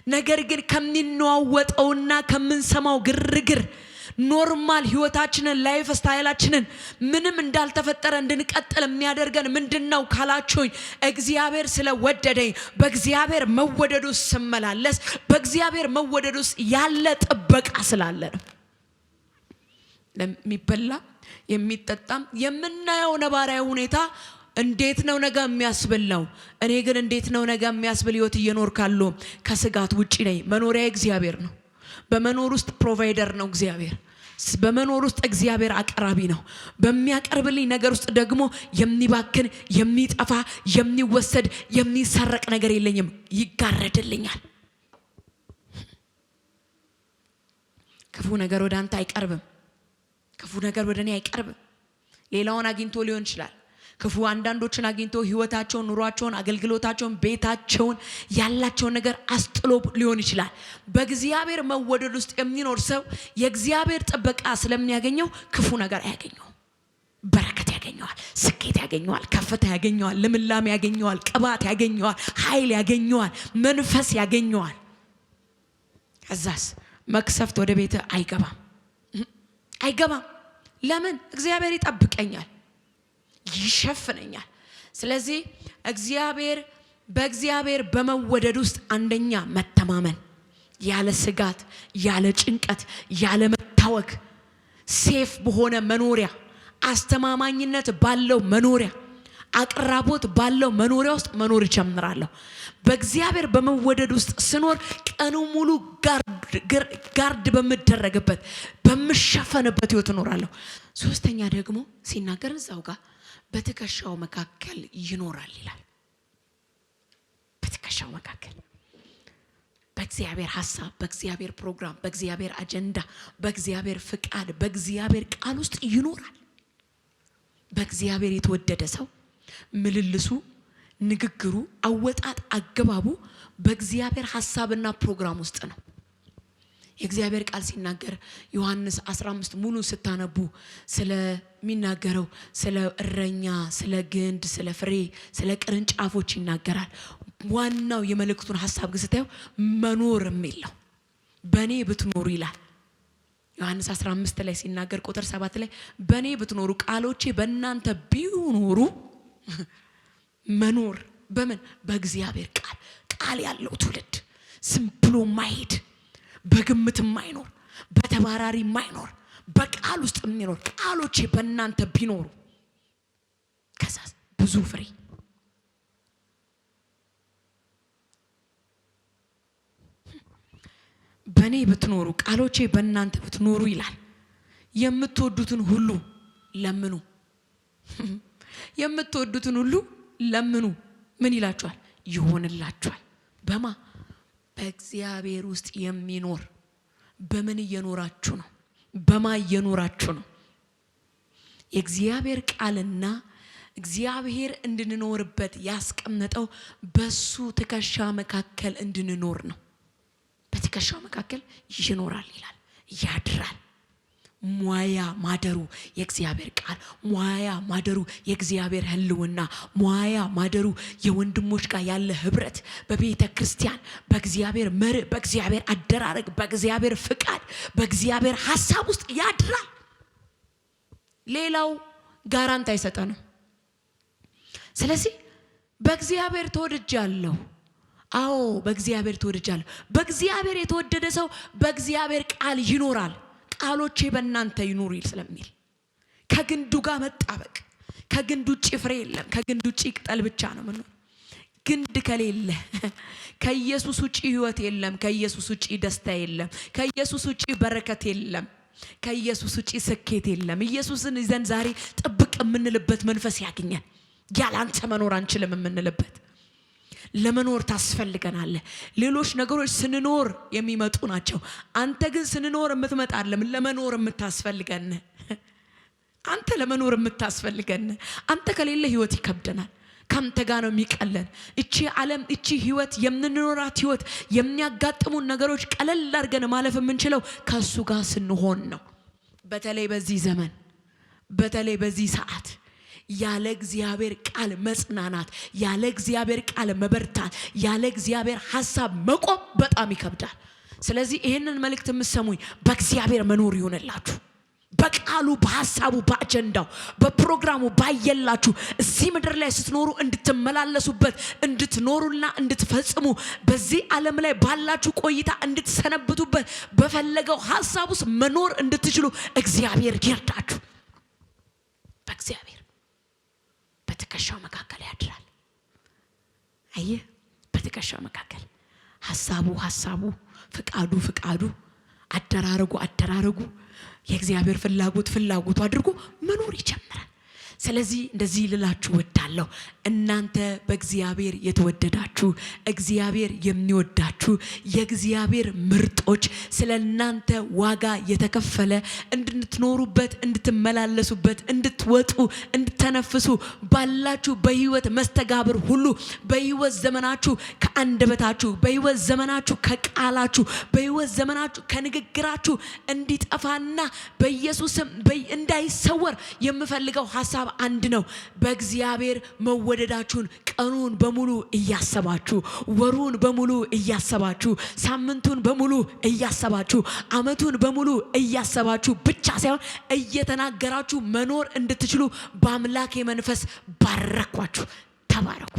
ነገር ግን ከሚነዋወጠውና ከምንሰማው ግርግር ኖርማል ህይወታችንን፣ ላይፍ ስታይላችንን ምንም እንዳልተፈጠረ እንድንቀጥል የሚያደርገን ምንድነው ካላችሁኝ፣ እግዚአብሔር ስለወደደኝ በእግዚአብሔር መወደድ ውስጥ ስመላለስ በእግዚአብሔር መወደድ ውስጥ ያለ ጥበቃ ስላለ ነው። ለሚበላ የሚጠጣም የምናየው ነባራዊ ሁኔታ እንዴት ነው ነገ የሚያስበላው? እኔ ግን እንዴት ነው ነገ የሚያስብል ህይወት እየኖርካለሁ? ከስጋት ውጪ ነኝ። መኖሪያ እግዚአብሔር ነው። በመኖር ውስጥ ፕሮቫይደር ነው እግዚአብሔር። በመኖር ውስጥ እግዚአብሔር አቅራቢ ነው። በሚያቀርብልኝ ነገር ውስጥ ደግሞ የሚባክን፣ የሚጠፋ፣ የሚወሰድ፣ የሚሰረቅ ነገር የለኝም። ይጋረድልኛል። ክፉ ነገር ወደ አንተ አይቀርብም። ክፉ ነገር ወደ እኔ አይቀርብም። ሌላውን አግኝቶ ሊሆን ይችላል። ክፉ አንዳንዶችን አግኝቶ ህይወታቸውን፣ ኑሯቸውን፣ አገልግሎታቸውን፣ ቤታቸውን፣ ያላቸውን ነገር አስጥሎ ሊሆን ይችላል። በእግዚአብሔር መወደድ ውስጥ የሚኖር ሰው የእግዚአብሔር ጥበቃ ስለሚያገኘው ክፉ ነገር አያገኘው። በረከት ያገኘዋል፣ ስኬት ያገኘዋል፣ ከፍታ ያገኘዋል፣ ልምላሜ ያገኘዋል፣ ቅባት ያገኘዋል፣ ኃይል ያገኘዋል፣ መንፈስ ያገኘዋል። ከዛስ መቅሰፍት ወደ ቤት አይገባም። ለምን? እግዚአብሔር ይጠብቀኛል፣ ይሸፍነኛል። ስለዚህ በእግዚአብሔር በመወደድ ውስጥ አንደኛ መተማመን፣ ያለ ስጋት፣ ያለ ጭንቀት፣ ያለ መታወክ ሴፍ በሆነ መኖሪያ፣ አስተማማኝነት ባለው መኖሪያ፣ አቅራቦት ባለው መኖሪያ ውስጥ መኖር ይጀምራለሁ። በእግዚአብሔር በመወደድ ውስጥ ስኖር ቀኑ ሙሉ ጋርድ በምደረግበት በምሸፈንበት ህይወት እኖራለሁ። ሶስተኛ ደግሞ ሲናገር እዛው ጋር በትከሻው መካከል ይኖራል ይላል። በትከሻው መካከል በእግዚአብሔር ሐሳብ፣ በእግዚአብሔር ፕሮግራም፣ በእግዚአብሔር አጀንዳ፣ በእግዚአብሔር ፍቃድ፣ በእግዚአብሔር ቃል ውስጥ ይኖራል። በእግዚአብሔር የተወደደ ሰው ምልልሱ፣ ንግግሩ፣ አወጣጥ፣ አገባቡ በእግዚአብሔር ሐሳብና ፕሮግራም ውስጥ ነው። የእግዚአብሔር ቃል ሲናገር ዮሐንስ 15 ሙሉ ስታነቡ ስለሚናገረው ስለ እረኛ፣ ስለ ግንድ፣ ስለ ፍሬ፣ ስለ ቅርንጫፎች ይናገራል። ዋናው የመልእክቱን ሐሳብ ግን ስታዩ መኖር የሚል ነው። በእኔ ብትኖሩ ይላል። ዮሐንስ 15 ላይ ሲናገር ቁጥር 7 ላይ በእኔ ብትኖሩ ቃሎቼ በእናንተ ቢኖሩ መኖር በምን? በእግዚአብሔር ቃል። ቃል ያለው ትውልድ ዝም ብሎ ማይሄድ፣ በግምት ማይኖር፣ በተባራሪ ማይኖር፣ በቃል ውስጥ የሚኖር ቃሎቼ በእናንተ ቢኖሩ ከዛ ብዙ ፍሬ። በእኔ ብትኖሩ ቃሎቼ በእናንተ ብትኖሩ ይላል። የምትወዱትን ሁሉ ለምኑ። የምትወዱትን ሁሉ ለምኑ። ምን ይላችኋል? ይሆንላችኋል። በማ? በእግዚአብሔር ውስጥ የሚኖር። በምን እየኖራችሁ ነው? በማ እየኖራችሁ ነው? የእግዚአብሔር ቃልና እግዚአብሔር እንድንኖርበት ያስቀመጠው በሱ ትከሻ መካከል እንድንኖር ነው። በትከሻው መካከል ይኖራል ይላል። ያድራል። ሟያ ማደሩ የእግዚአብሔር ቃል፣ ሟያ ማደሩ የእግዚአብሔር ህልውና፣ ሟያ ማደሩ የወንድሞች ጋር ያለ ህብረት፣ በቤተ ክርስቲያን በእግዚአብሔር መርህ፣ በእግዚአብሔር አደራረግ፣ በእግዚአብሔር ፍቃድ፣ በእግዚአብሔር ሐሳብ ውስጥ ያድራል። ሌላው ጋራንት አይሰጠንም። ስለዚህ በእግዚአብሔር ተወድጃለሁ። አዎ በእግዚአብሔር ተወድጃለሁ። በእግዚአብሔር የተወደደ ሰው በእግዚአብሔር ቃል ይኖራል። ቃሎቼ በእናንተ ይኑሩ ይል ስለሚል ከግንዱ ጋር መጣበቅ። ከግንዱ ውጪ ፍሬ የለም። ከግንዱ ውጪ ቅጠል ብቻ ነው ምንም። ግንድ ከሌለ ከኢየሱስ ውጪ ህይወት የለም። ከኢየሱስ ውጪ ደስታ የለም። ከኢየሱስ ውጪ በረከት የለም። ከኢየሱስ ውጪ ስኬት የለም። ኢየሱስን ይዘን ዛሬ ጥብቅ የምንልበት መንፈስ ያገኛል። ያላንተ መኖር አንችልም የምንልበት። ለመኖር ታስፈልገናል። ሌሎች ነገሮች ስንኖር የሚመጡ ናቸው። አንተ ግን ስንኖር የምትመጣ አይደለም፣ ለመኖር የምታስፈልገን። አንተ ለመኖር የምታስፈልገን። አንተ ከሌለ ህይወት ይከብደናል። ካንተ ጋር ነው የሚቀለን። እቺ ዓለም፣ እቺ ህይወት፣ የምንኖራት ህይወት፣ የሚያጋጥሙን ነገሮች ቀለል አድርገን ማለፍ የምንችለው ከሱ ጋር ስንሆን ነው። በተለይ በዚህ ዘመን፣ በተለይ በዚህ ሰዓት ያለ እግዚአብሔር ቃል መጽናናት፣ ያለ እግዚአብሔር ቃል መበርታት፣ ያለ እግዚአብሔር ሐሳብ መቆም በጣም ይከብዳል። ስለዚህ ይሄንን መልእክት የምትሰሙኝ በእግዚአብሔር መኖር ይሆንላችሁ። በቃሉ፣ በሐሳቡ፣ በአጀንዳው፣ በፕሮግራሙ ባየላችሁ እዚህ ምድር ላይ ስትኖሩ እንድትመላለሱበት፣ እንድትኖሩና እንድትፈጽሙ፣ በዚህ ዓለም ላይ ባላችሁ ቆይታ እንድትሰነብቱበት፣ በፈለገው ሐሳብ ውስጥ መኖር እንድትችሉ እግዚአብሔር ይርዳችሁ። በእግዚአብሔር በትከሻው መካከል ያድራል። አየህ፣ በትከሻው መካከል ሐሳቡ፣ ፍቃዱ፣ አደራረጉ የእግዚአብሔር ፍላጎቱ አድርጎ መኖር ይጀምራል። ስለዚህ እንደዚህ ልላችሁ ወዳለሁ። እናንተ በእግዚአብሔር የተወደዳችሁ፣ እግዚአብሔር የሚወዳችሁ የእግዚአብሔር ምርጦች፣ ስለናንተ ዋጋ የተከፈለ እንድትኖሩበት፣ እንድትመላለሱበት፣ እንድትወጡ፣ እንድትተነፍሱ ባላችሁ በህይወት መስተጋብር ሁሉ በህይወት ዘመናችሁ ከአንደበታችሁ፣ በህይወት ዘመናችሁ ከቃላችሁ፣ በህይወት ዘመናችሁ ከንግግራችሁ እንዲጠፋና በኢየሱስም እንዳይሰወር የምፈልገው ሐሳብ አንድ ነው። በእግዚአብሔር መወደዳችሁን ቀኑን በሙሉ እያሰባችሁ፣ ወሩን በሙሉ እያሰባችሁ፣ ሳምንቱን በሙሉ እያሰባችሁ፣ አመቱን በሙሉ እያሰባችሁ ብቻ ሳይሆን እየተናገራችሁ መኖር እንድትችሉ በአምላኬ መንፈስ ባረኳችሁ። ተባረኩ።